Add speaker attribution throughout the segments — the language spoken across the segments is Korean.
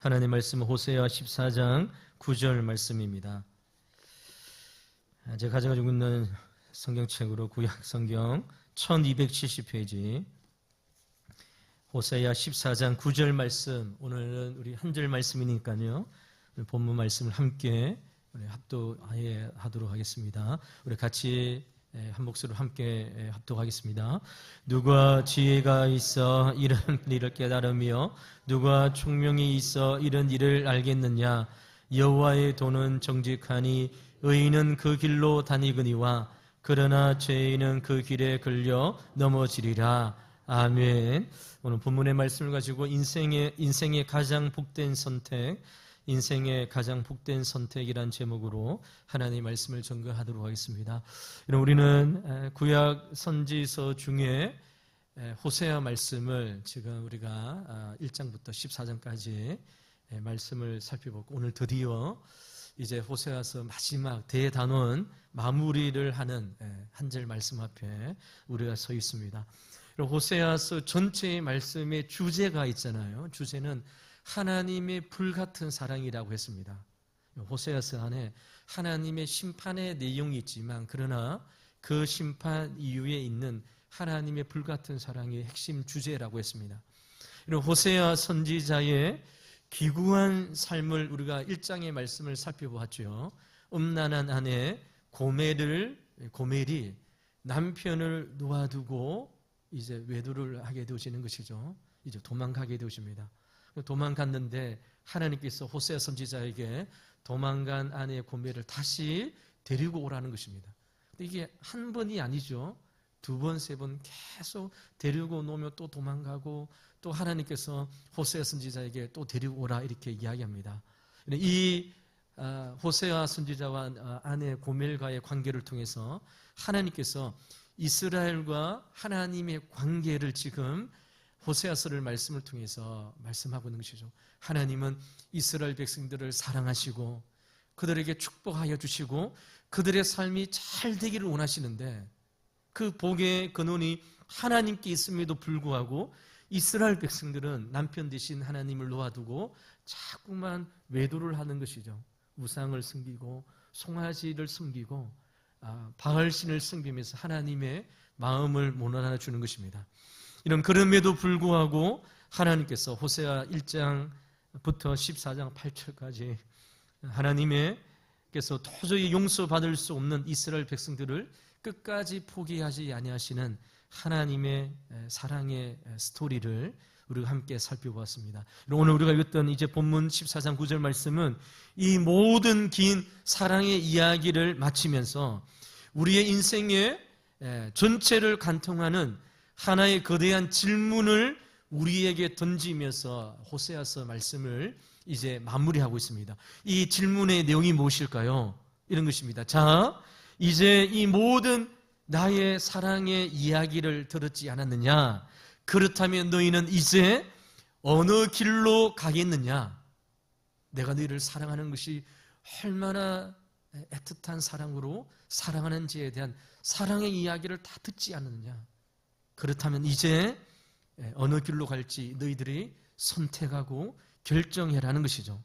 Speaker 1: 하나님 말씀 호세아 14장 9절 말씀입니다. 제가 가져가지고 있는 성경책으로 구약 성경 1270페이지 호세아 14장 9절 말씀, 오늘은 우리 한 절 말씀이니까요, 본문 말씀을 함께 우리 합독하도록 하겠습니다. 우리 같이 한 목소리로 함께 합독하겠습니다. 누가 지혜가 있어 이런 일을 깨달으며 누가 총명이 있어 이런 일을 알겠느냐. 여호와의 도는 정직하니 의인은 그 길로 다니거니와 그러나 죄인은 그 길에 걸려 넘어지리라. 아멘. 오늘 본문의 말씀을 가지고 인생의 가장 복된 선택, 인생의 가장 복된 선택이란 제목으로 하나님의 말씀을 전가하도록 하겠습니다. 우리는 구약 선지서 중에 호세아 말씀을 지금 우리가 1장부터 14장까지 말씀을 살펴보고, 오늘 드디어 이제 호세아서 마지막 대단원 마무리를 하는 한 절 말씀 앞에 우리가 서 있습니다. 호세아서 전체의 말씀의 주제가 있잖아요. 주제는 하나님의 불같은 사랑이라고 했습니다. 호세아서 안에 하나님의 심판의 내용이 있지만, 그러나 그 심판 이후에 있는 하나님의 불같은 사랑의 핵심 주제라고 했습니다. 이런 호세아 선지자의 기구한 삶을 우리가 1장의 말씀을 살펴보았죠. 음란한 아내 고멜이 남편을 놓아두고 이제 외도를 하게 되어지는 것이죠. 이제 도망가게 되어집니다. 도망갔는데 하나님께서 호세아 선지자에게 도망간 아내 고멜을 다시 데리고 오라는 것입니다. 근데 이게 한 번이 아니죠. 두 번, 세 번 계속 데리고 놓으면 또 도망가고, 또 하나님께서 호세아 선지자에게 또 데리고 오라 이렇게 이야기합니다. 이 호세아 선지자와 아내 고멜과의 관계를 통해서 하나님께서 이스라엘과 하나님의 관계를 지금 호세아서를 말씀을 통해서 말씀하고 있는 것이죠. 하나님은 이스라엘 백성들을 사랑하시고 그들에게 축복하여 주시고 그들의 삶이 잘 되기를 원하시는데, 그 복의 근원이 하나님께 있음에도 불구하고 이스라엘 백성들은 남편 대신 하나님을 놓아두고 자꾸만 외도를 하는 것이죠. 우상을 섬기고 송아지를 섬기고 바알신을 섬기면서 하나님의 마음을 못 알아주는 것입니다. 이런 그럼에도 불구하고 하나님께서 호세아 1장부터 14장 8절까지 하나님께서 도저히 용서받을 수 없는 이스라엘 백성들을 끝까지 포기하지 아니하시는 하나님의 사랑의 스토리를 우리가 함께 살펴보았습니다. 오늘 우리가 읽었던 이제 본문 14장 9절 말씀은 이 모든 긴 사랑의 이야기를 마치면서 우리의 인생의 전체를 관통하는 하나의 거대한 질문을 우리에게 던지면서 호세아서 말씀을 이제 마무리하고 있습니다. 이 질문의 내용이 무엇일까요? 이런 것입니다. 자, 이제 이 모든 나의 사랑의 이야기를 들었지 않았느냐? 그렇다면 너희는 이제 어느 길로 가겠느냐? 내가 너희를 사랑하는 것이 얼마나 애틋한 사랑으로 사랑하는지에 대한 사랑의 이야기를 다 듣지 않았느냐? 그렇다면 이제 어느 길로 갈지 너희들이 선택하고 결정해라는 것이죠.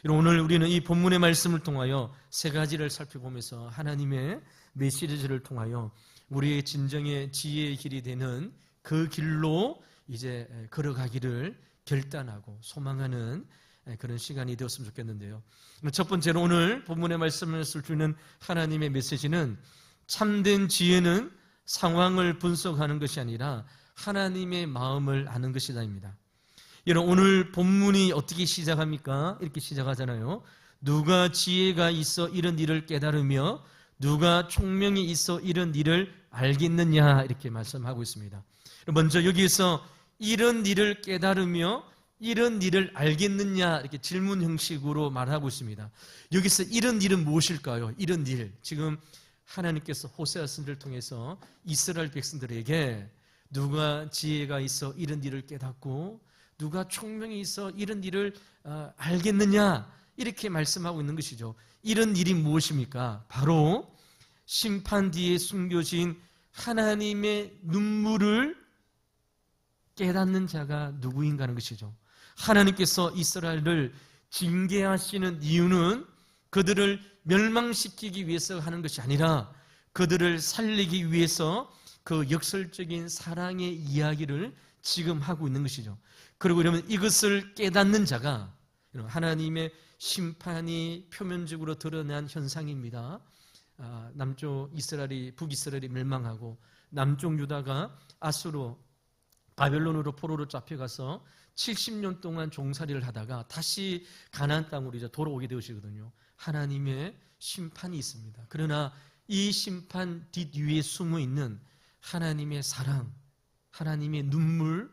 Speaker 1: 오늘 우리는 이 본문의 말씀을 통하여 세 가지를 살펴보면서 하나님의 메시지를 통하여 우리의 진정의 지혜의 길이 되는 그 길로 이제 걸어가기를 결단하고 소망하는 그런 시간이 되었으면 좋겠는데요. 첫 번째로 오늘 본문의 말씀을 주는 하나님의 메시지는, 참된 지혜는 상황을 분석하는 것이 아니라 하나님의 마음을 아는 것이다입니다. 여러분, 오늘 본문이 어떻게 시작합니까? 이렇게 시작하잖아요. 누가 지혜가 있어 이런 일을 깨달으며 누가 총명이 있어 이런 일을 알겠느냐, 이렇게 말씀하고 있습니다. 먼저 여기에서 이런 일을 깨달으며 이런 일을 알겠느냐, 이렇게 질문 형식으로 말하고 있습니다. 여기서 이런 일은 무엇일까요? 이런 일, 지금 하나님께서 호세아 선지자를 통해서 이스라엘 백성들에게 누가 지혜가 있어 이런 일을 깨닫고 누가 총명이 있어 이런 일을 알겠느냐, 이렇게 말씀하고 있는 것이죠. 이런 일이 무엇입니까? 바로 심판 뒤에 숨겨진 하나님의 눈물을 깨닫는 자가 누구인가 하는 것이죠. 하나님께서 이스라엘을 징계하시는 이유는 그들을 멸망시키기 위해서 하는 것이 아니라 그들을 살리기 위해서 그 역설적인 사랑의 이야기를 지금 하고 있는 것이죠. 그리고 이러면 이것을 깨닫는 자가 하나님의 심판이 표면적으로 드러난 현상입니다. 남쪽 이스라엘이 북이스라엘이 멸망하고 남쪽 유다가 아수로 바벨론으로 포로로 잡혀가서 70년 동안 종살이를 하다가 다시 가나안 땅으로 이제 돌아오게 되시거든요. 하나님의 심판이 있습니다. 그러나 이 심판 뒷위에 숨어 있는 하나님의 사랑, 하나님의 눈물,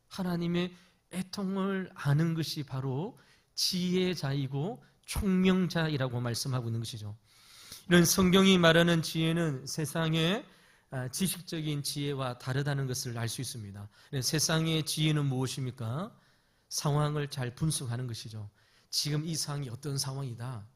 Speaker 1: 하나님의 애통을 아는 것이 바로 지혜자이고 총명자이라고 말씀하고 있는 것이죠. 이런 성경이 말하는 지혜는 세상의 지식적인 지혜와 다르다는 것을 알 수 있습니다. 세상의 지혜는 무엇입니까? 상황을 잘 분석하는 것이죠. 지금 이 상황이 어떤 상황이다,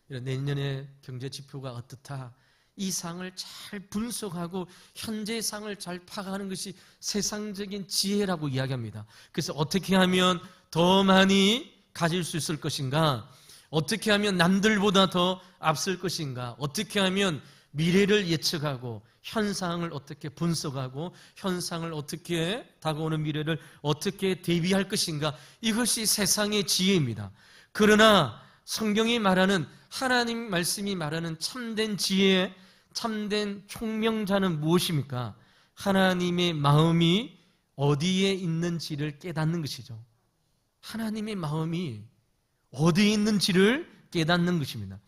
Speaker 1: 내년의 경제 지표가 어떻다, 이 상을 잘 분석하고 현재 상을 잘 파악하는 것이 세상적인 지혜라고 이야기합니다. 그래서 어떻게 하면 더 많이 가질 수 있을 것인가, 어떻게 하면 남들보다 더 앞설 것인가, 어떻게 하면 미래를 예측하고 현상을 어떻게 분석하고 현상을 어떻게 다가오는 미래를 어떻게 대비할 것인가, 이것이 세상의 지혜입니다. 그러나 성경이 말하는, 하나님 말씀이 말하는 참된 지혜, 참된 총명자는 무엇입니까? 하나님의 마음이 어디에 있는지를 깨닫는 것이죠. 하나님의 마음이 어디에 있는지를 깨닫는 것입니다.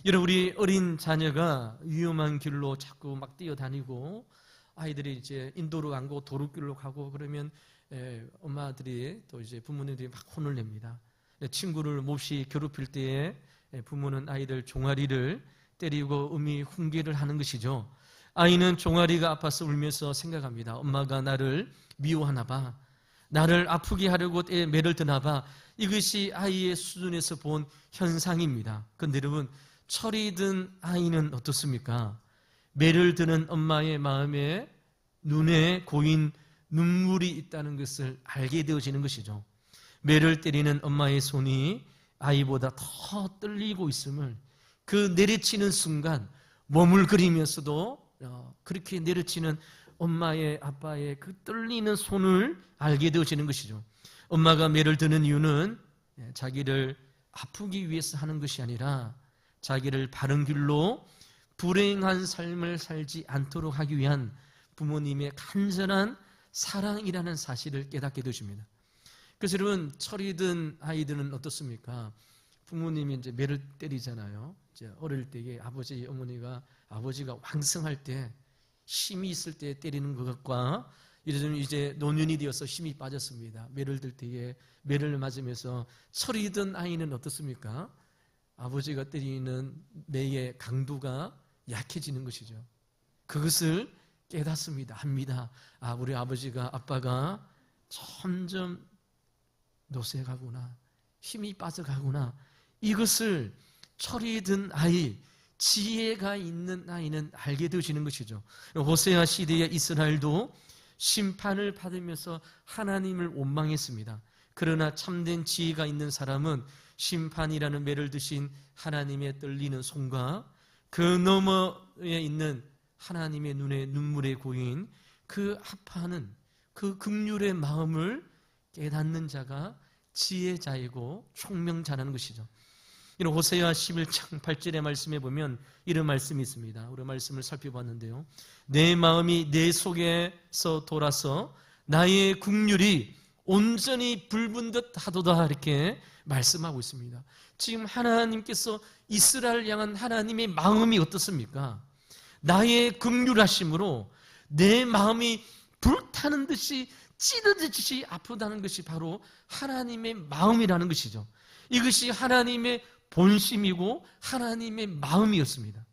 Speaker 1: 여러분, 우리 어린 자녀가 위험한 길로 자꾸 막 뛰어다니고 아이들이 이제 인도로 가고 도로길로 가고 그러면 엄마들이 또 이제 부모님들이 막 혼을 냅니다. 친구를 몹시 괴롭힐 때에 부모는 아이들 종아리를 때리고 음이 훈계를 하는 것이죠. 아이는 종아리가 아파서 울면서 생각합니다. 엄마가 나를 미워하나 봐, 나를 아프게 하려고 매를 드나 봐. 이것이 아이의 수준에서 본 현상입니다. 그런데 여러분, 철이 든 아이는 어떻습니까? 매를 드는 엄마의 마음에, 눈에 고인 눈물이 있다는 것을 알게 되어지는 것이죠. 매를 때리는 엄마의 손이 아이보다 더 떨리고 있음을, 그 내리치는 순간 머물거리면서도 그렇게 내리치는 엄마의, 아빠의 그 떨리는 손을 알게 되어지는 것이죠. 엄마가 매를 드는 이유는 자기를 아프기 위해서 하는 것이 아니라 자기를 바른 길로 불행한 삶을 살지 않도록 하기 위한 부모님의 간절한 사랑이라는 사실을 깨닫게 되십니다. 그래서 여러분, 철이 든 아이들은 어떻습니까? 부모님이 이제 매를 때리잖아요. 이제 어릴 때에 아버지, 어머니가, 아버지가 왕성할 때, 힘이 있을 때 때리는 것과 이제 노년이 되어서 힘이 빠졌습니다. 매를 들 때에 매를 맞으면서 철이 든 아이는 어떻습니까? 아버지가 때리는 매의 강도가 약해지는 것이죠. 그것을 깨닫습니다. 합니다. 우리 아버지가, 아빠가 점점 노쇠가구나, 힘이 빠져가구나. 이것을 철이 든 아이, 지혜가 있는 아이는 알게 되어지는 것이죠. 호세아 시대의 이스라엘도 심판을 받으면서 하나님을 원망했습니다. 그러나 참된 지혜가 있는 사람은 심판이라는 매를 드신 하나님의 떨리는 손과 그 너머에 있는 하나님의 눈에 눈물에 고인 그 아파하는 그 긍휼의 마음을 깨닫는 자가 지혜자이고 총명자라는 것이죠. 이런 호세아 11장 8절의 말씀에 보면 이런 말씀이 있습니다. 우리 말씀을 살펴봤는데요. 내 마음이 내 속에서 돌아서 나의 긍휼이 온전히 붉은 듯 하도다, 이렇게 말씀하고 있습니다. 지금 하나님께서 이스라엘을 향한 하나님의 마음이 어떻습니까? 나의 긍휼하심으로 내 마음이 불타는 듯이 찌르듯이 아프다는 것이 바로 하나님의 마음이라는 것이죠. 이것이 하나님의 본심이고 하나님의 마음이었습니다.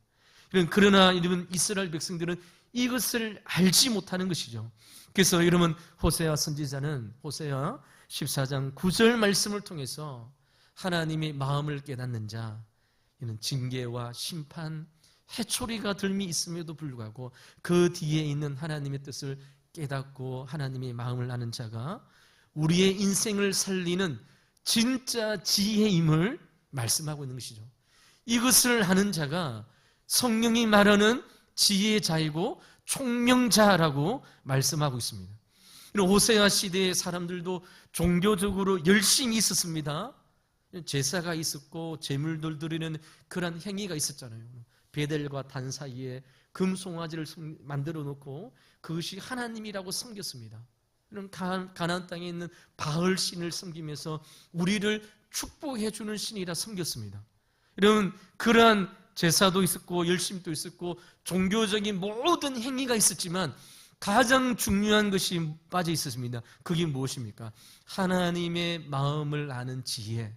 Speaker 1: 그러나 여러분, 이스라엘 백성들은 이것을 알지 못하는 것이죠. 그래서 여러분, 호세아 선지자는 호세아 14장 9절 말씀을 통해서 하나님의 마음을 깨닫는 자, 이는 징계와 심판, 해초리가 들미 있음에도 불구하고 그 뒤에 있는 하나님의 뜻을 깨닫고 하나님의 마음을 아는 자가 우리의 인생을 살리는 진짜 지혜임을 말씀하고 있는 것이죠. 이것을 하는 자가 성령이 말하는 지혜의 자이고 총명자라고 말씀하고 있습니다. 호세아 시대의 사람들도 종교적으로 열심히 있었습니다. 제사가 있었고 제물들 드리는 그런 행위가 있었잖아요. 베델과 단 사이에 금송아지를 만들어 놓고 그것이 하나님이라고 섬겼습니다. 가나안 땅에 있는 바알 신을 섬기면서 우리를 축복해 주는 신이라 섬겼습니다. 이런 그러한 제사도 있었고 열심도 있었고 종교적인 모든 행위가 있었지만 가장 중요한 것이 빠져 있었습니다. 그게 무엇입니까? 하나님의 마음을 아는 지혜,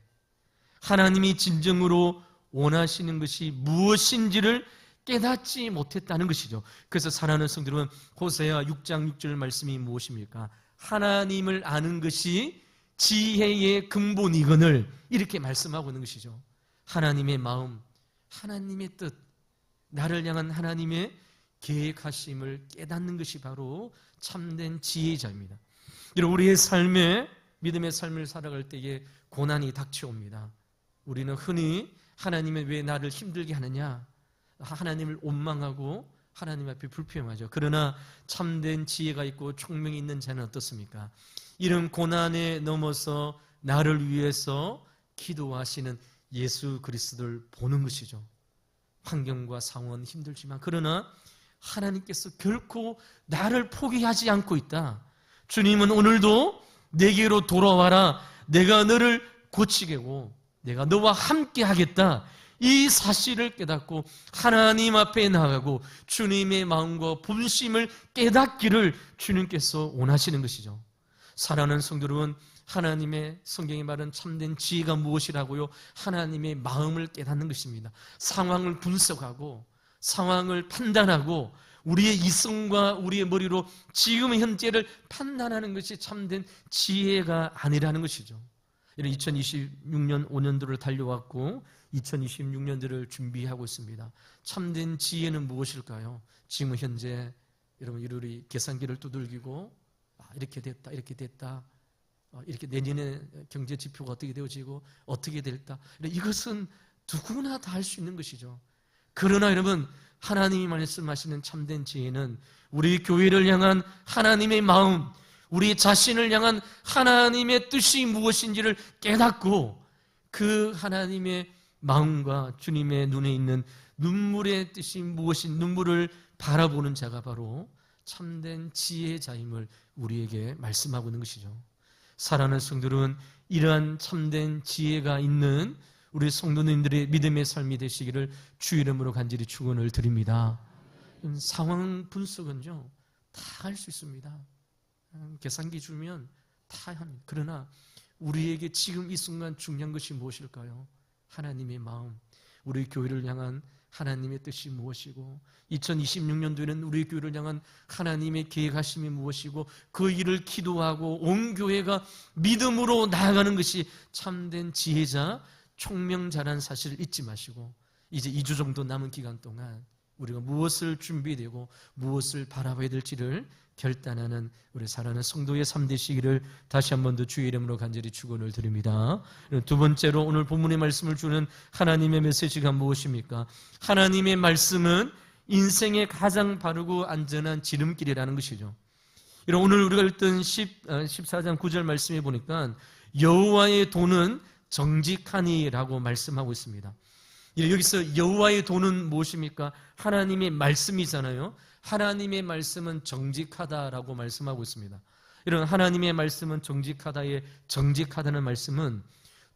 Speaker 1: 하나님이 진정으로 원하시는 것이 무엇인지를 깨닫지 못했다는 것이죠. 그래서 사랑하는 성도들은 호세아 6장 6절 말씀이 무엇입니까? 하나님을 아는 것이 지혜의 근본이거늘 이렇게 말씀하고 있는 것이죠. 하나님의 마음, 하나님의 뜻, 나를 향한 하나님의 계획하심을 깨닫는 것이 바로 참된 지혜자입니다. 우리의 삶에 믿음의 삶을 살아갈 때에 고난이 닥쳐옵니다. 우리는 흔히 하나님은 왜 나를 힘들게 하느냐, 하나님을 원망하고 하나님 앞에 불평하죠. 그러나 참된 지혜가 있고 총명이 있는 자는 어떻습니까? 이런 고난에 넘어서 나를 위해서 기도하시는 예수 그리스도를 보는 것이죠. 환경과 상황은 힘들지만 그러나 하나님께서 결코 나를 포기하지 않고 있다. 주님은 오늘도 내게로 돌아와라. 내가 너를 고치겠고 내가 너와 함께 하겠다. 이 사실을 깨닫고 하나님 앞에 나아가고 주님의 마음과 분심을 깨닫기를 주님께서 원하시는 것이죠. 사랑하는 성도 여러분, 하나님의 성경이 말하는 참된 지혜가 무엇이라고요? 하나님의 마음을 깨닫는 것입니다. 상황을 분석하고 상황을 판단하고 우리의 이성과 우리의 머리로 지금 현재를 판단하는 것이 참된 지혜가 아니라는 것이죠. 이런 2026년 5년도를 달려왔고 2026년도를 준비하고 있습니다. 참된 지혜는 무엇일까요? 지금 현재 여러분 이루리 계산기를 두들기고 이렇게 됐다 이렇게 됐다 이렇게 내년에 경제 지표가 어떻게 되어지고 어떻게 될까, 이것은 누구나 다 할 수 있는 것이죠. 그러나 여러분 하나님이 말씀하시는 참된 지혜는 우리 교회를 향한 하나님의 마음, 우리 자신을 향한 하나님의 뜻이 무엇인지를 깨닫고 그 하나님의 마음과 주님의 눈에 있는 눈물의 뜻이 무엇인 눈물을 바라보는 자가 바로 참된 지혜자임을 우리에게 말씀하고 있는 것이죠. 사랑하는 성도들은 이러한 참된 지혜가 있는 우리 성도님들의 믿음의 삶이 되시기를 주 이름으로 간절히 축원을 드립니다. 상황 분석은요 다 할 수 있습니다. 계산기 주면 다 합니다. 그러나 우리에게 지금 이 순간 중요한 것이 무엇일까요? 하나님의 마음, 우리 교회를 향한 하나님의 뜻이 무엇이고 2026년도에는 우리 교회를 향한 하나님의 계획하심이 무엇이고 그 일을 기도하고 온 교회가 믿음으로 나아가는 것이 참된 지혜자, 총명자라는 사실을 잊지 마시고 이제 2주 정도 남은 기간 동안 우리가 무엇을 준비되고 무엇을 바라봐야 될지를 결단하는 우리 사랑하는 성도의 삶 되시기를 다시 한 번 더 주의 이름으로 간절히 축원을 드립니다. 두 번째로 오늘 본문의 말씀을 주는 하나님의 메시지가 무엇입니까? 하나님의 말씀은 인생의 가장 바르고 안전한 지름길이라는 것이죠. 오늘 우리가 읽던 14장 9절 말씀에 보니까 여호와의 도는 정직하니라고 말씀하고 있습니다. 여기서 여호와의 도는 무엇입니까? 하나님의 말씀이잖아요. 하나님의 말씀은 정직하다라고 말씀하고 있습니다. 이런 하나님의 말씀은 정직하다의 정직하다는 말씀은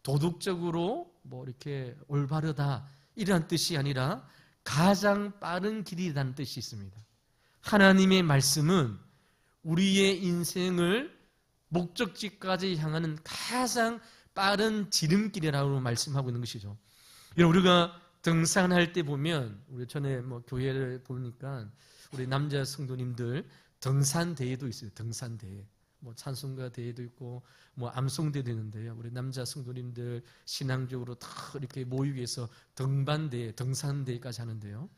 Speaker 1: 도덕적으로 이렇게 올바르다 이런 뜻이 아니라 가장 빠른 길이라는 뜻이 있습니다. 하나님의 말씀은 우리의 인생을 목적지까지 향하는 가장 빠른 지름길이라고 말씀하고 있는 것이죠. 우리가 등산할 때 보면 우리 전에 교회를 보니까 우리 남자 성도님들 등산 대회도 있어요. 등산 대회. 찬송가 대회도 있고 암송 대회도 있는데요. 우리 남자 성도님들 신앙적으로 다 이렇게 모이기 위해서 등반 대회, 등산 대회까지 하는데요.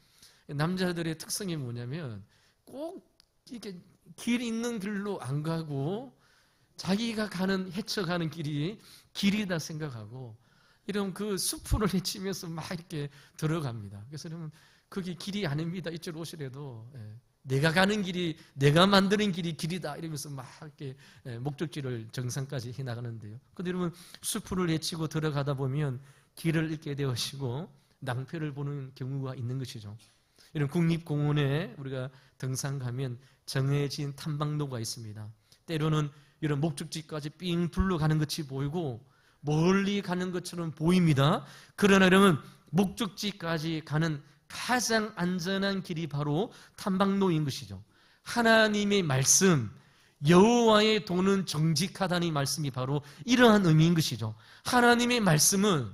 Speaker 1: 남자들의 특성이 뭐냐면 꼭 이렇게 길 있는 길로 안 가고 자기가 헤쳐가는 길이 길이다 생각하고 이런 그 숲을 헤치면서 막 이렇게 들어갑니다. 그래서 여러분, 그게 길이 아닙니다. 이쪽으로 오시래도 내가 가는 길이, 내가 만드는 길이 길이다 이러면서 막 이렇게 목적지를 정상까지 해나가는데요. 근데 여러분, 숲을 헤치고 들어가다 보면 길을 잃게 되시고 낭패를 보는 경우가 있는 것이죠. 이런 국립공원에 우리가 등산 가면 정해진 탐방로가 있습니다. 때로는 이런 목적지까지 삥 둘러가는 것이 보이고 멀리 가는 것처럼 보입니다. 그러나 여러분, 목적지까지 가는 가장 안전한 길이 바로 탐방로인 것이죠. 하나님의 말씀, 여호와의 도는 정직하다는 말씀이 바로 이러한 의미인 것이죠. 하나님의 말씀은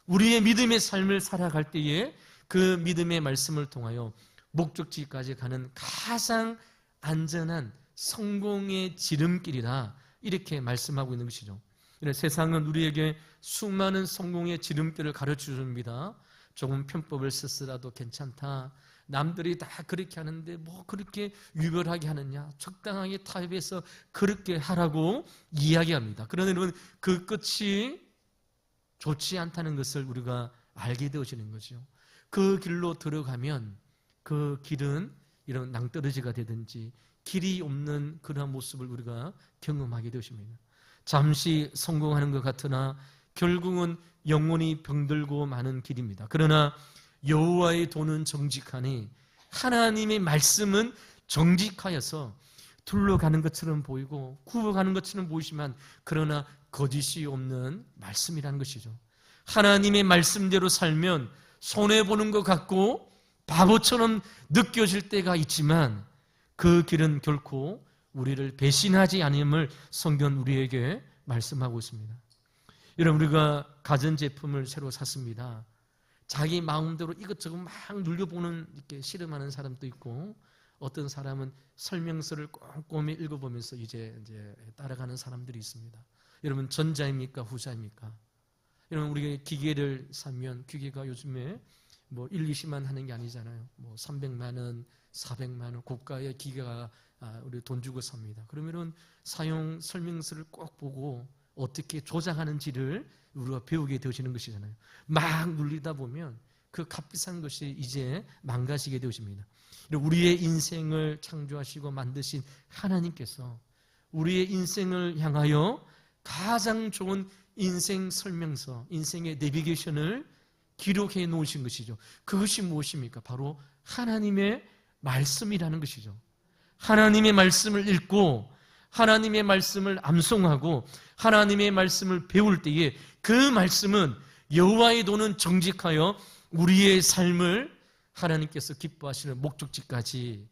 Speaker 1: 우리의 믿음의 삶을 살아갈 때에 그 믿음의 말씀을 통하여 목적지까지 가는 가장 안전한 성공의 지름길이다, 이렇게 말씀하고 있는 것이죠. 세상은 우리에게 수많은 성공의 지름길을 가르쳐 줍니다. 조금 편법을 썼으라도 괜찮다. 남들이 다 그렇게 하는데 뭐 그렇게 유별하게 하느냐. 적당하게 타협해서 그렇게 하라고 이야기합니다. 그러나 여러분, 그 끝이 좋지 않다는 것을 우리가 알게 되어지는 거죠. 그 길로 들어가면 그 길은 이런 낭떠러지가 되든지 길이 없는 그런 모습을 우리가 경험하게 되십니다. 잠시 성공하는 것 같으나 결국은 영원히 병들고 마는 길입니다. 그러나 여호와의 도는 정직하니, 하나님의 말씀은 정직하여서 둘러가는 것처럼 보이고 굽어가는 것처럼 보이지만 그러나 거짓이 없는 말씀이라는 것이죠. 하나님의 말씀대로 살면 손해보는 것 같고 바보처럼 느껴질 때가 있지만 그 길은 결코 우리를 배신하지 않음을 성경 우리에게 말씀하고 있습니다. 여러분, 우리가 가전제품을 새로 샀습니다. 자기 마음대로 이것저것 막 눌려보는, 이렇게 실험하는 사람도 있고, 어떤 사람은 설명서를 꼼꼼히 읽어보면서 이제 따라가는 사람들이 있습니다. 여러분, 전자입니까? 후자입니까? 여러분, 우리가 기계를 사면 기계가 요즘에 뭐 1, 2시만 하는 게 아니잖아요. 뭐 300만 원, 400만 원 고가의 기계가 우리 돈 주고 삽니다. 그러면은 사용 설명서를 꼭 보고 어떻게 조작하는지를 우리가 배우게 되어지는 것이잖아요. 막 눌리다 보면 그 값비싼 것이 이제 망가지게 되어집니다. 우리의 인생을 창조하시고 만드신 하나님께서 우리의 인생을 향하여 가장 좋은 인생 설명서, 인생의 내비게이션을 기록해 놓으신 것이죠. 그것이 무엇입니까? 바로 하나님의 말씀이라는 것이죠. 하나님의 말씀을 읽고 하나님의 말씀을 암송하고 하나님의 말씀을 배울 때에 그 말씀은 여호와의 도는 정직하여 우리의 삶을 하나님께서 기뻐하시는 목적지까지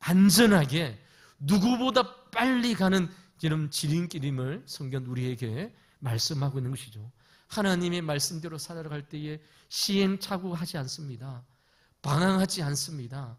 Speaker 1: 안전하게 누구보다 빨리 가는 이런 지름길임을 성경 우리에게 말씀하고 있는 것이죠. 하나님의 말씀대로 살아갈 때에 시행착오하지 않습니다. 방황하지 않습니다.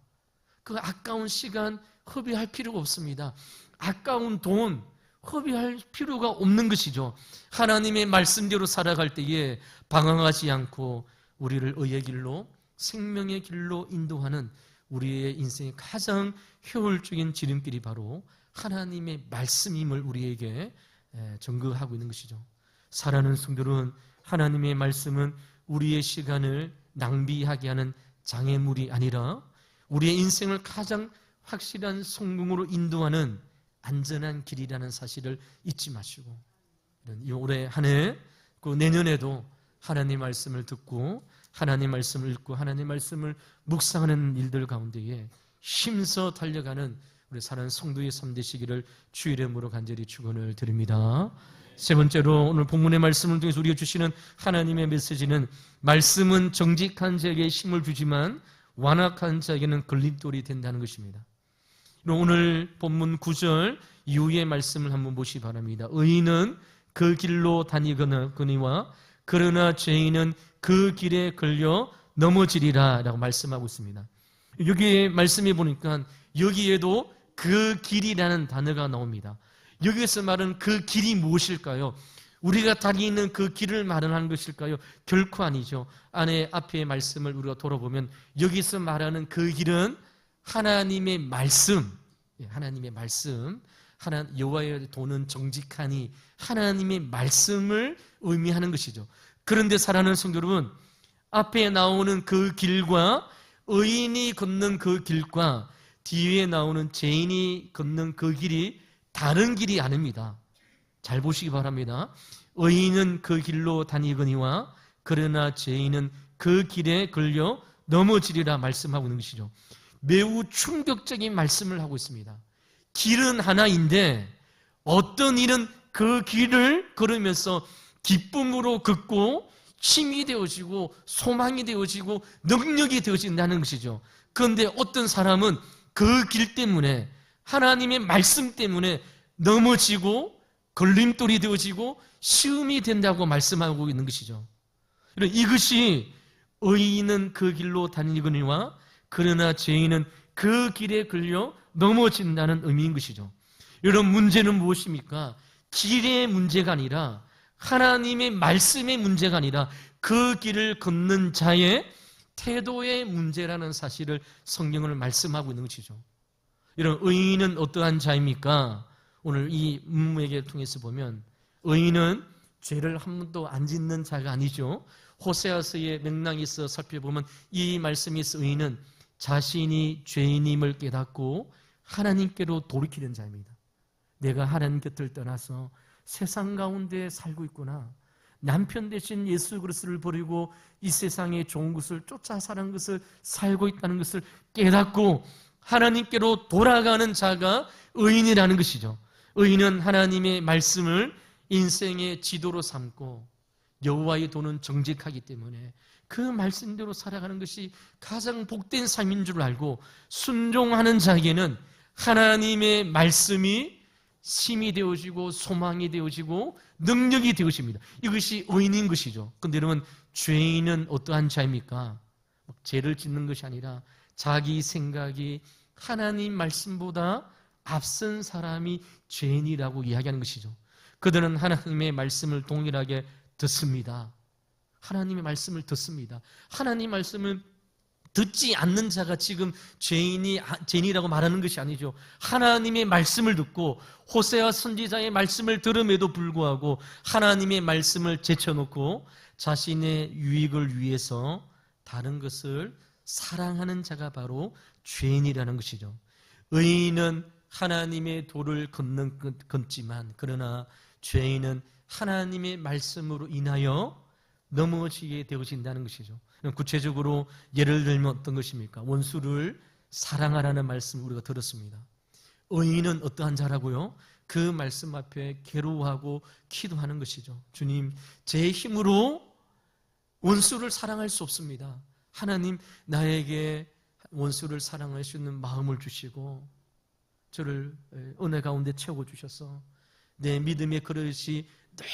Speaker 1: 그 아까운 시간 허비할 필요가 없습니다. 아까운 돈 허비할 필요가 없는 것이죠. 하나님의 말씀대로 살아갈 때에 방황하지 않고 우리를 의의 길로, 생명의 길로 인도하는 우리의 인생의 가장 효율적인 지름길이 바로 하나님의 말씀임을 우리에게 증거하고 있는 것이죠. 사랑하는 성도는, 하나님의 말씀은 우리의 시간을 낭비하게 하는 장애물이 아니라 우리의 인생을 가장 확실한 성공으로 인도하는 안전한 길이라는 사실을 잊지 마시고, 이 올해 한 해, 그 내년에도 하나님의 말씀을 듣고 하나님의 말씀을 읽고 하나님의 말씀을 묵상하는 일들 가운데에 힘써 달려가는 우리 사랑하는 성도의 삶 되시기를 주의 이름으로 간절히 축원을 드립니다. 세 번째로, 오늘 본문의 말씀을 통해서 우리가 주시는 하나님의 메시지는, 말씀은 정직한 자에게 힘을 주지만 완악한 자에게는 걸림돌이 된다는 것입니다. 오늘 본문 9절 이후의 말씀을 한번 보시기 바랍니다. 의인은 그 길로 다니거니와 그러나 죄인은 그 길에 걸려 넘어지리라 라고 말씀하고 있습니다. 여기 말씀해 보니까 여기에도 그 길이라는 단어가 나옵니다. 여기에서 말하는 그 길이 무엇일까요? 우리가 다니는 그 길을 말하는 것일까요? 결코 아니죠. 앞에 말씀을 우리가 돌아보면 여기서 말하는 그 길은 하나님의 말씀, 하나님의 말씀, 여호와의 도는 정직하니 하나님의 말씀을 의미하는 것이죠. 그런데 사랑하는 성도 여러분, 앞에 나오는 그 길과 의인이 걷는 그 길과 뒤에 나오는 죄인이 걷는 그 길이 다른 길이 아닙니다. 잘 보시기 바랍니다. 의인은 그 길로 다니거니와 그러나 죄인은 그 길에 걸려 넘어지리라 말씀하고 있는 것이죠. 매우 충격적인 말씀을 하고 있습니다. 길은 하나인데 어떤 이는 그 길을 걸으면서 기쁨으로 걷고 힘이 되어지고 소망이 되어지고 능력이 되어진다는 것이죠. 그런데 어떤 사람은 그 길 때문에 하나님의 말씀 때문에 넘어지고 걸림돌이 되어지고 시험이 된다고 말씀하고 있는 것이죠. 이것이 의인은 그 길로 다니거니와 그러나 죄인은 그 길에 걸려 넘어진다는 의미인 것이죠. 여러분, 문제는 무엇입니까? 길의 문제가 아니라 하나님의 말씀의 문제가 아니라 그 길을 걷는 자의 태도의 문제라는 사실을 성경을 말씀하고 있는 것이죠. 이런 의인은 어떠한 자입니까? 오늘 이 문맥을 통해서 보면 의인은 죄를 한 번도 안 짓는 자가 아니죠. 호세아서의 맥락에서 살펴보면 이 말씀에서 의인은 자신이 죄인임을 깨닫고 하나님께로 돌이키는 자입니다. 내가 하나님 곁을 떠나서 세상 가운데 살고 있구나. 남편 대신 예수 그리스도를 버리고 이 세상의 좋은 것을 쫓아 사는 것을 살고 있다는 것을 깨닫고 하나님께로 돌아가는 자가 의인이라는 것이죠. 의인은 하나님의 말씀을 인생의 지도로 삼고 여호와의 도는 정직하기 때문에 그 말씀대로 살아가는 것이 가장 복된 삶인 줄 알고 순종하는 자에게는 하나님의 말씀이 힘이 되어지고 소망이 되어지고 능력이 되어집니다. 이것이 의인인 것이죠. 그런데 여러분, 죄인은 어떠한 자입니까? 죄를 짓는 것이 아니라 자기 생각이 하나님 말씀보다 앞선 사람이 죄인이라고 이야기하는 것이죠. 그들은 하나님의 말씀을 동일하게 듣습니다. 하나님의 말씀을 듣습니다. 하나님 말씀을 듣지 않는 자가 지금 죄인이라고 말하는 것이 아니죠. 하나님의 말씀을 듣고 호세아 선지자의 말씀을 들음에도 불구하고 하나님의 말씀을 제쳐놓고 자신의 유익을 위해서 다른 것을 사랑하는 자가 바로 죄인이라는 것이죠. 의인은 하나님의 도를 걷지만 그러나 죄인은 하나님의 말씀으로 인하여 넘어지게 되어진다는 것이죠. 구체적으로 예를 들면 어떤 것입니까? 원수를 사랑하라는 말씀을 우리가 들었습니다. 의인은 어떠한 자라고요? 그 말씀 앞에 괴로워하고 기도하는 것이죠. 주님, 제 힘으로 원수를 사랑할 수 없습니다. 하나님, 나에게 원수를 사랑할 수 있는 마음을 주시고 저를 은혜 가운데 채워주셔서 내 믿음의 그릇이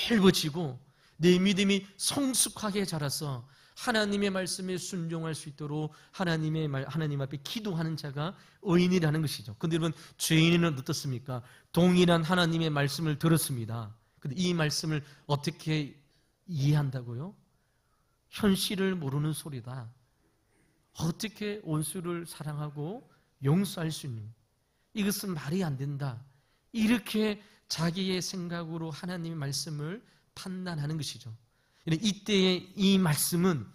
Speaker 1: 넓어지고 내 믿음이 성숙하게 자라서 하나님의 말씀에 순종할 수 있도록 하나님 앞에 기도하는 자가 의인이라는 것이죠. 그런데 여러분, 죄인은 어떻습니까? 동일한 하나님의 말씀을 들었습니다. 그런데 이 말씀을 어떻게 이해한다고요? 현실을 모르는 소리다. 어떻게 원수를 사랑하고 용서할 수 있는, 이것은 말이 안 된다. 이렇게 자기의 생각으로 하나님의 말씀을 판단하는 것이죠. 이때의 이 말씀은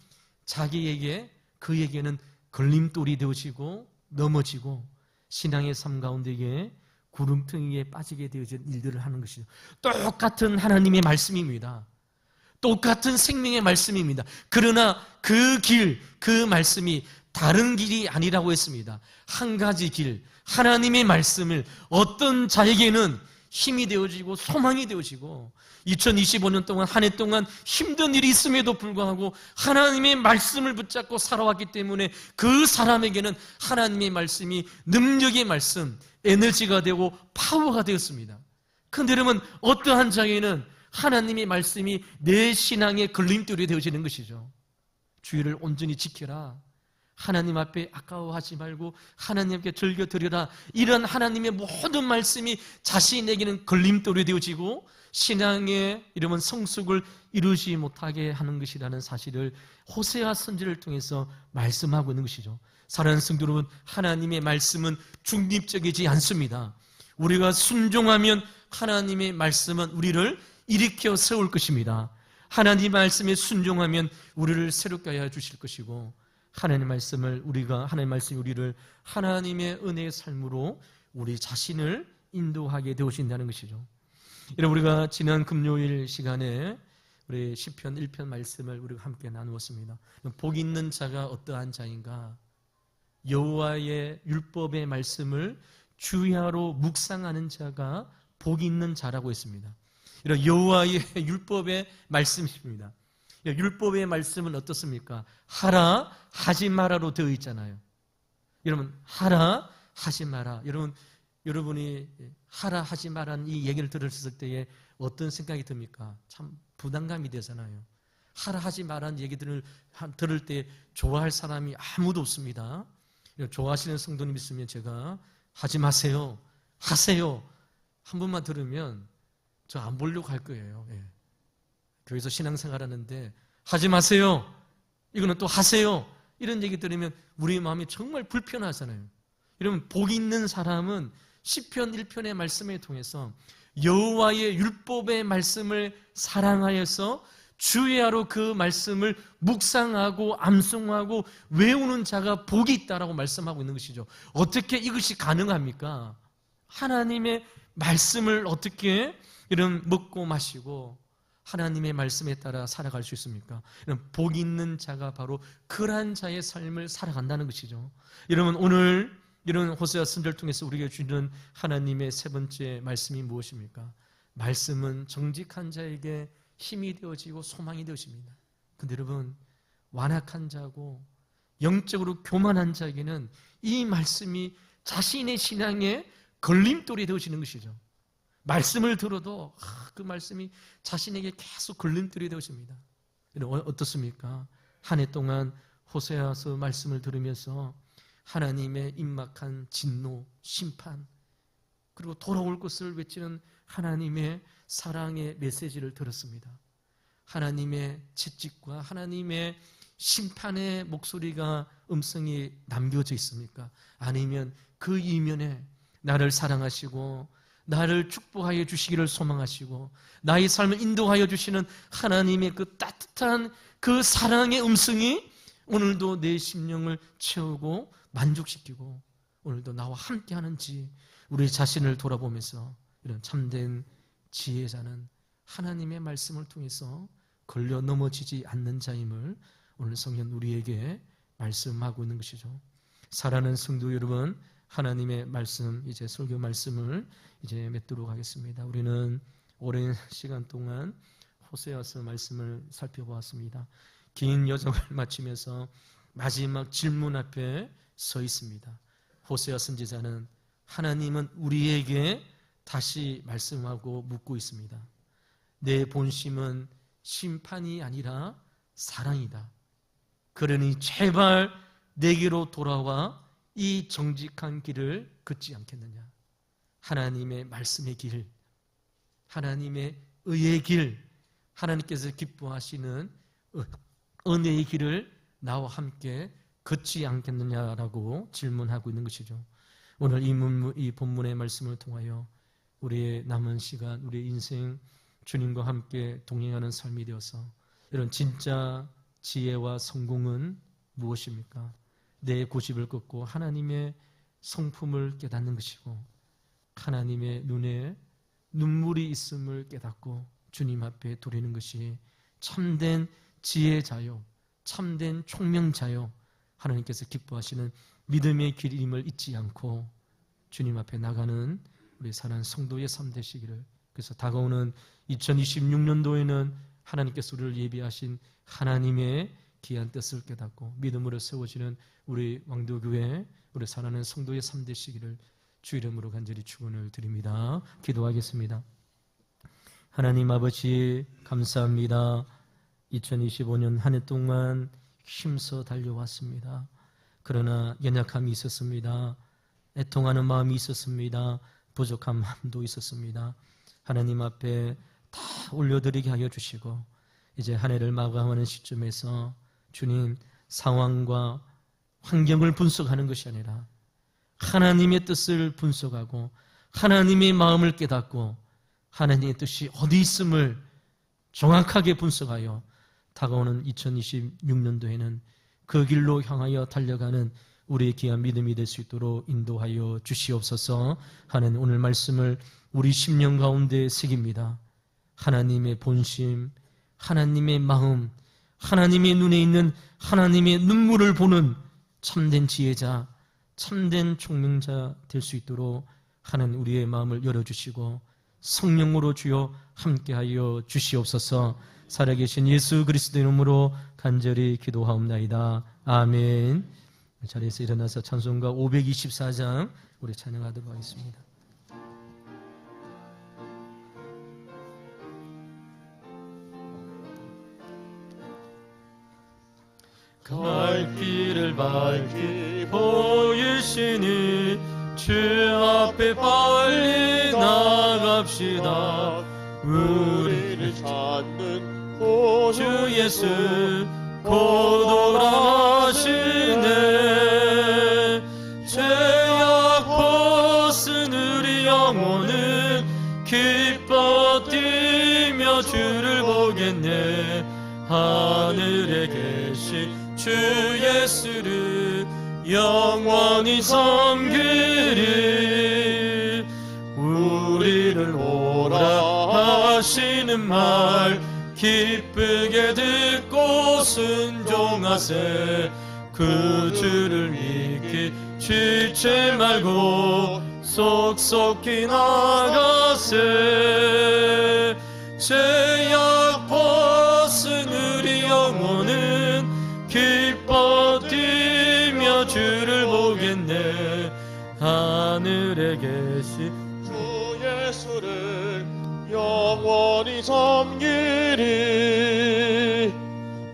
Speaker 1: 그에게는 걸림돌이 되어지고 넘어지고 신앙의 삶 가운데에 구름텅이에 빠지게 되어진 일들을 하는 것이죠. 똑같은 하나님의 말씀입니다. 똑같은 생명의 말씀입니다. 그러나 그 말씀이 다른 길이 아니라고 했습니다. 한 가지 길, 하나님의 말씀을 어떤 자에게는 힘이 되어지고 소망이 되어지고 2025년 동안 한 해 동안 힘든 일이 있음에도 불구하고 하나님의 말씀을 붙잡고 살아왔기 때문에 그 사람에게는 하나님의 말씀이 능력의 말씀, 에너지가 되고 파워가 되었습니다. 그런데 여러분, 어떠한 자에게는 하나님의 말씀이 내 신앙의 걸림돌이 되어지는 것이죠. 주의를 온전히 지켜라. 하나님 앞에 아까워하지 말고 하나님께 즐겨드려라. 이런 하나님의 모든 말씀이 자신에게는 걸림돌이 되어지고 신앙의 이러면 성숙을 이루지 못하게 하는 것이라는 사실을 호세아 선지를 통해서 말씀하고 있는 것이죠. 사랑하는 성도 여러분, 하나님의 말씀은 중립적이지 않습니다. 우리가 순종하면 하나님의 말씀은 우리를 일으켜 세울 것입니다. 하나님의 말씀에 순종하면 우리를 새롭게 하여 주실 것이고, 하나님의 말씀이 우리를 하나님의 은혜의 삶으로 우리 자신을 인도하게 되어신다는 것이죠. 여러분, 우리가 지난 금요일 시간에 우리 시편 1편 말씀을 우리가 함께 나누었습니다. 복 있는 자가 어떠한 자인가? 여호와의 율법의 말씀을 주야로 묵상하는 자가 복 있는 자라고 했습니다. 이런 여호와의 율법의 말씀입니다. 율법의 말씀은 어떻습니까? 하라, 하지 마라로 되어 있잖아요. 여러분, 하라, 하지 마라. 여러분이 하라, 하지 마라는 이 얘기를 들었을 때에 어떤 생각이 듭니까? 참 부담감이 되잖아요. 하라, 하지 마라는 얘기들을 들을 때 좋아할 사람이 아무도 없습니다. 좋아하시는 성도님 있으면 제가 하지 마세요, 하세요 한 번만 들으면 저 안 보려고 할 거예요. 예. 교회에서 신앙생활 하는데 하지 마세요, 이거는 또 하세요, 이런 얘기 들으면 우리 마음이 정말 불편하잖아요. 여러분, 복 있는 사람은 시편 1편의 말씀을 통해서 여호와의 율법의 말씀을 사랑하여서 주야로 그 말씀을 묵상하고 암송하고 외우는 자가 복이 있다라고 말씀하고 있는 것이죠. 어떻게 이것이 가능합니까? 하나님의 말씀을 어떻게 이런 먹고 마시고 하나님의 말씀에 따라 살아갈 수 있습니까? 이런 복 있는 자가 바로 그러한 자의 삶을 살아간다는 것이죠. 여러분, 오늘 이런 호세아 선지자를 통해서 우리에게 주는 하나님의 세 번째 말씀이 무엇입니까? 말씀은 정직한 자에게 힘이 되어지고 소망이 되어집니다. 근데 여러분, 완악한 자고 영적으로 교만한 자에게는 이 말씀이 자신의 신앙의 걸림돌이 되어지는 것이죠. 말씀을 들어도 그 말씀이 자신에게 계속 걸림돌이 되어집니다. 어떻습니까? 한 해 동안 호세아서 말씀을 들으면서 하나님의 임박한 진노, 심판, 그리고 돌아올 것을 외치는 하나님의 사랑의 메시지를 들었습니다. 하나님의 채찍과 하나님의 심판의 목소리가 음성이 남겨져 있습니까? 아니면 그 이면에 나를 사랑하시고 나를 축복하여 주시기를 소망하시고 나의 삶을 인도하여 주시는 하나님의 그 따뜻한 그 사랑의 음성이 오늘도 내 심령을 채우고 만족시키고 오늘도 나와 함께 하는지 우리 자신을 돌아보면서 이런 참된 지혜자는 하나님의 말씀을 통해서 걸려 넘어지지 않는 자임을 오늘 성경 우리에게 말씀하고 있는 것이죠. 사랑하는 성도 여러분, 하나님의 말씀, 이제 설교 말씀을 이제 맺도록 하겠습니다. 우리는 오랜 시간 동안 호세아서 말씀을 살펴보았습니다. 긴 여정을 마치면서 마지막 질문 앞에 서 있습니다. 호세아 선지자는 하나님은 우리에게 다시 말씀하고 묻고 있습니다. 내 본심은 심판이 아니라 사랑이다. 그러니 제발 내게로 돌아와 이 정직한 길을 걷지 않겠느냐. 하나님의 말씀의 길, 하나님의 의의 길, 하나님께서 기뻐하시는 은혜의 길을 나와 함께 걷지 않겠느냐라고 질문하고 있는 것이죠. 오늘 이 본문의 말씀을 통하여 우리의 남은 시간, 우리의 인생 주님과 함께 동행하는 삶이 되어서 이런 진짜 지혜와 성공은 무엇입니까? 내 고집을 꺾고 하나님의 성품을 깨닫는 것이고 하나님의 눈에 눈물이 있음을 깨닫고 주님 앞에 돌리는 것이 참된 지혜자요, 참된 총명자요, 하나님께서 기뻐하시는 믿음의 길임을 잊지 않고 주님 앞에 나가는 우리 사랑하는 성도의 삶 되시기를. 그래서 다가오는 2026년도에는 하나님께서 우리를 예비하신 하나님의 귀한 뜻을 깨닫고 믿음으로 세워지는 우리 왕도교회, 우리 사랑하는 성도의 삶 되시기를 주 이름으로 간절히 축원을 드립니다. 기도하겠습니다. 하나님 아버지 감사합니다. 2025년 한 해 동안 힘써 달려왔습니다. 그러나 연약함이 있었습니다. 애통하는 마음이 있었습니다. 부족한 마음도 있었습니다. 하나님 앞에 다 올려드리게 하여 주시고 이제 한 해를 마감하는 시점에서 주님, 상황과 환경을 분석하는 것이 아니라 하나님의 뜻을 분석하고 하나님의 마음을 깨닫고 하나님의 뜻이 어디 있음을 정확하게 분석하여 다가오는 2026년도에는 그 길로 향하여 달려가는 우리의 귀한 믿음이 될 수 있도록 인도하여 주시옵소서. 하는 오늘 말씀을 우리 심령 가운데 새깁니다. 하나님의 본심, 하나님의 마음, 하나님의 눈에 있는 하나님의 눈물을 보는 참된 지혜자, 참된 총명자 될 수 있도록 하는 우리의 마음을 열어주시고 성령으로 주여 함께하여 주시옵소서. 살아계신 예수 그리스도의 이름으로 간절히 기도하옵나이다. 아멘. 자리에서 일어나서 찬송가 524장 우리 찬양하도록 하겠습니다. 갈 길을 밝히 보이시니 주 앞에 빨리 나갑시다. 우리를 찾는 주 예수 곧 오라시네. 죄악 벗은 우리 영혼은 기뻐 뛰며 주를 보겠네. 하늘에 계신 주 예수를 영원히 섬기리. 우리를 오라 하시는 말 기쁘게 듣고 순종하세. 그 주를 믿기 지체 말고 속속히 나가세. 죄악 벗은 우리 영혼은 기뻐 뛰며 주를 보겠네. 하늘에 계신 주 예수를 영원히 섬기리.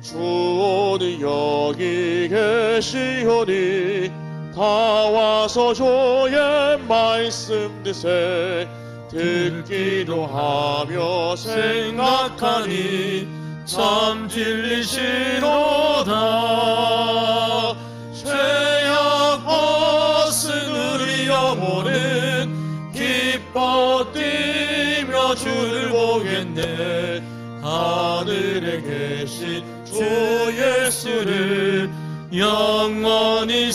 Speaker 1: 주 오늘 여기 계시오니 다 와서 주의 말씀 드세. 듣기도 하며 생각하니 참 진리시로다. 죄악 벗은 우리 영혼은 기뻐 뛰며 주를 보겠네. 하늘에 계신 주 예수를 영원히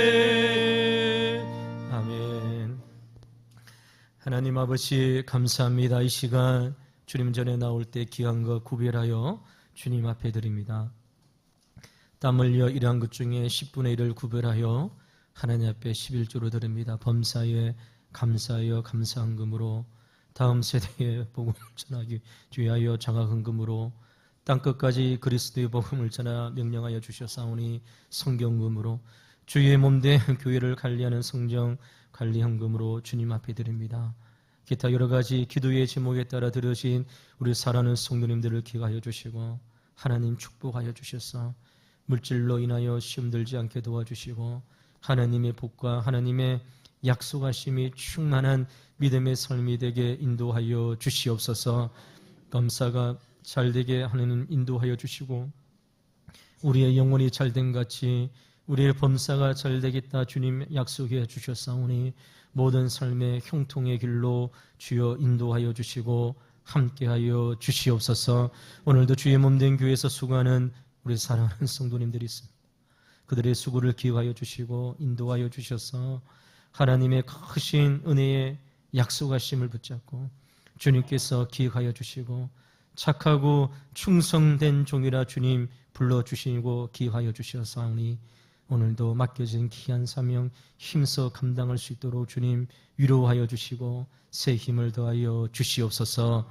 Speaker 1: 섬기리. 아멘. 하나님 아버지 감사합니다. 이 시간 주님 전에 나올 때 귀한 것 구별하여 주님 앞에 드립니다. 땀 흘려 일한 것 중에 10분의 1을 구별하여 하나님 앞에 11조로 드립니다. 범사에 감사하여 감사헌금으로 다음 세대에 복음을 전하기 위하여 장학헌금으로 땅끝까지 그리스도의 복음을 전하 명령하여 주셨사오니 성경금으로 주의 몸된 교회를 관리하는 성정 관리헌금으로 주님 앞에 드립니다. 기타 여러 가지 기도의 제목에 따라 들으신 우리 사랑하는 성도님들을 기억하여 주시고 하나님 축복하여 주셔서 물질로 인하여 시험 들지 않게 도와주시고 하나님의 복과 하나님의 약속하심이 충만한 믿음의 삶이 되게 인도하여 주시옵소서. 검사가 잘되게 하나님 인도하여 주시고 우리의 영혼이 잘된 같이 우리의 범사가 잘되겠다 주님 약속해 주셨사오니 모든 삶의 형통의 길로 주여 인도하여 주시고 함께하여 주시옵소서. 오늘도 주의 몸된 교회에서 수고하는 우리 사랑하는 성도님들이 있습니다. 그들의 수고를 기억하여 주시고 인도하여 주셔서 하나님의 크신 은혜의 약속하심을 붙잡고 주님께서 기억하여 주시고 착하고 충성된 종이라 주님 불러주시고 기억하여 주셨사오니 오늘도 맡겨진 귀한 사명 힘써 감당할 수 있도록 주님 위로하여 주시고 새 힘을 더하여 주시옵소서.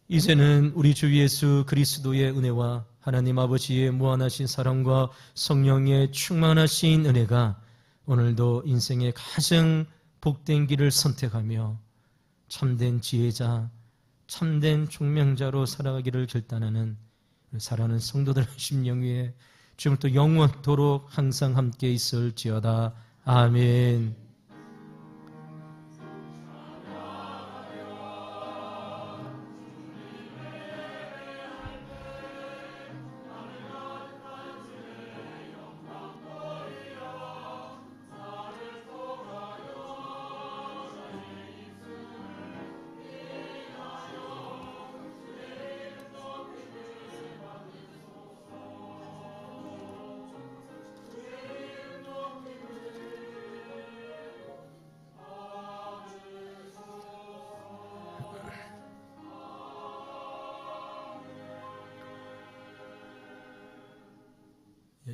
Speaker 1: 이제는 우리 주 예수 그리스도의 은혜와 하나님 아버지의 무한하신 사랑과 성령의 충만하신 은혜가 오늘도 인생의 가장 복된 길을 선택하며 참된 지혜자, 참된 총명자로 살아가기를 결단하는 사랑하는 성도들 심령 위에 지금부터 영원토록 항상 함께 있을지어다. 아멘.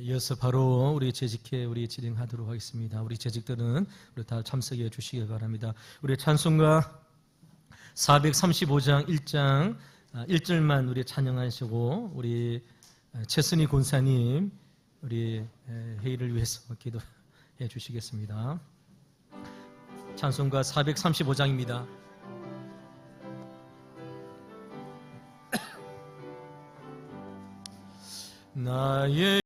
Speaker 1: 이어서 바로 우리 재직회 우리 진행하도록 하겠습니다. 우리 재직들은 우리 다 참석해 주시기 바랍니다. 우리 찬송가 435장 1장 1절만 우리 찬양하시고 우리 최순희 권사님 우리 회의를 위해서 기도해 주시겠습니다. 찬송가 435장입니다. 나의